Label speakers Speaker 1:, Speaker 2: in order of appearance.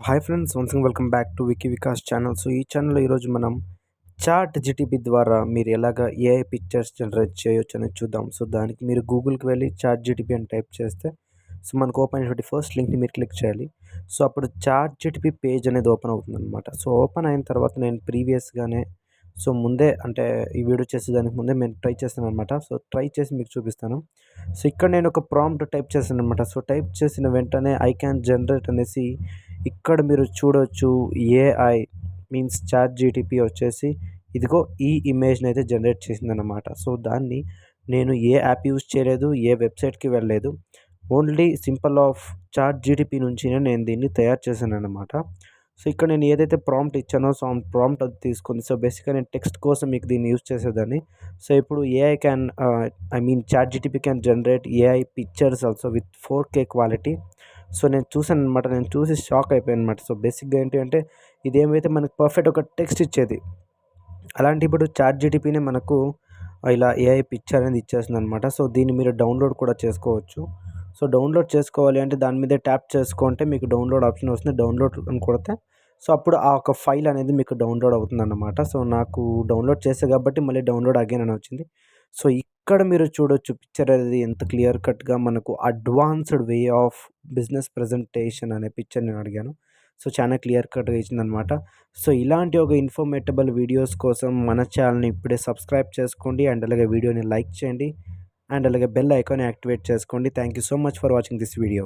Speaker 1: Hi friends, once again welcome back to Viki Vikas channel. So ఈ ఛానల్లో ఈరోజు మనం చాట్ జీటీపీ ద్వారా మీరు ఎలాగ ఏఐ పిక్చర్స్ జనరేట్ చేయొచ్చు అనేది చూద్దాం. సో దానికి మీరు గూగుల్కి వెళ్ళి చాట్ జీటీపీ అని టైప్ చేస్తే సో మనకు ఓపెన్ అయినటువంటి ఫస్ట్ లింక్ని మీరు క్లిక్ చేయాలి. సో అప్పుడు చాట్ జీటీపీ పేజ్ అనేది ఓపెన్ అవుతుందన్నమాట. సో ఓపెన్ అయిన తర్వాత నేను ప్రీవియస్గానే ముందే అంటే ఈ వీడియో చేసేదానికి ముందే నేను ట్రై చేస్తాను అనమాట. సో ట్రై చేసి మీకు చూపిస్తాను. సో ఇక్కడ నేను ఒక ప్రాంప్ట్ టైప్ చేశాను అనమాట. సో టైప్ చేసిన వెంటనే ఐ క్యాన్ జనరేట్ అనేసి ఇక్కడ మీరు చూడొచ్చు. ఏఐ మీన్స్ చాట్ జీటీపీ వచ్చేసి ఇదిగో ఈ ఇమేజ్ని అయితే జనరేట్ చేసిందనమాట. సో దాన్ని నేను ఏ యాప్ యూజ్ చేయలేదు, ఏ వెబ్సైట్కి వెళ్ళలేదు. Only simple of chat GTP నుంచినే నేను దీన్ని తయారు చేశానన్నమాట. సో ఇక్కడ నేను ఏదైతే ప్రాంప్ట్ ఇచ్చానో సో ఆ ప్రాంప్ట్ అది తీసుకుంది. సో బేసిక్గా నేను టెక్స్ట్ కోసం మీకు దీన్ని యూజ్ చేసేదాన్ని. సో ఇప్పుడు ఏఐ క్యాన్ చాట్ జీటీపీ can generate AI pictures also with 4K quality. So నేను చూసాననమాట. నేను చూసి షాక్ అయిపోయాననమాట. సో బేసిక్గా ఏంటి అంటే ఇదేమైతే మనకు పర్ఫెక్ట్ ఒక టెక్స్ట్ ఇచ్చేది, అలాంటి ఇప్పుడు చాట్ జీటీపీనే మనకు ఇలా ఏఐ పిక్చర్ అనేది ఇచ్చేస్తుందనమాట. సో దీన్ని మీరు డౌన్లోడ్ కూడా చేసుకోవచ్చు. సో డౌన్లోడ్ చేసుకోవాలి అంటే దాని మీదే ట్యాప్ చేసుకుంటే మీకు డౌన్లోడ్ ఆప్షన్ వస్తుంది. డౌన్లోడ్ అని కొడితే సో అప్పుడు ఆ ఒక ఫైల్ అనేది మీకు డౌన్లోడ్ అవుతుందన్నమాట. సో నాకు డౌన్లోడ్ చేసా కాబట్టి మళ్ళీ డౌన్లోడ్ అగైన్ అని వచ్చింది. సో ఇక్కడ మీరు చూడొచ్చు పిక్చర్ అనేది ఎంత క్లియర్ కట్గా మనకు advanced way of business presentation అనే పిక్చర్ నేను అడిగాను. సో చాలా క్లియర్ కట్గా ఇచ్చిందనమాట. సో ఇలాంటి ఒక ఇన్ఫర్మేటబుల్ వీడియోస్ కోసం మన ఛానల్ని ఇప్పుడే సబ్స్క్రైబ్ చేసుకోండి అండ్ అలాగే వీడియోని లైక్ చేయండి అండ్ అలాగే బెల్ ఐకాన్ యాక్టివేట్ చేసుకోండి. Thank you so much for watching this video.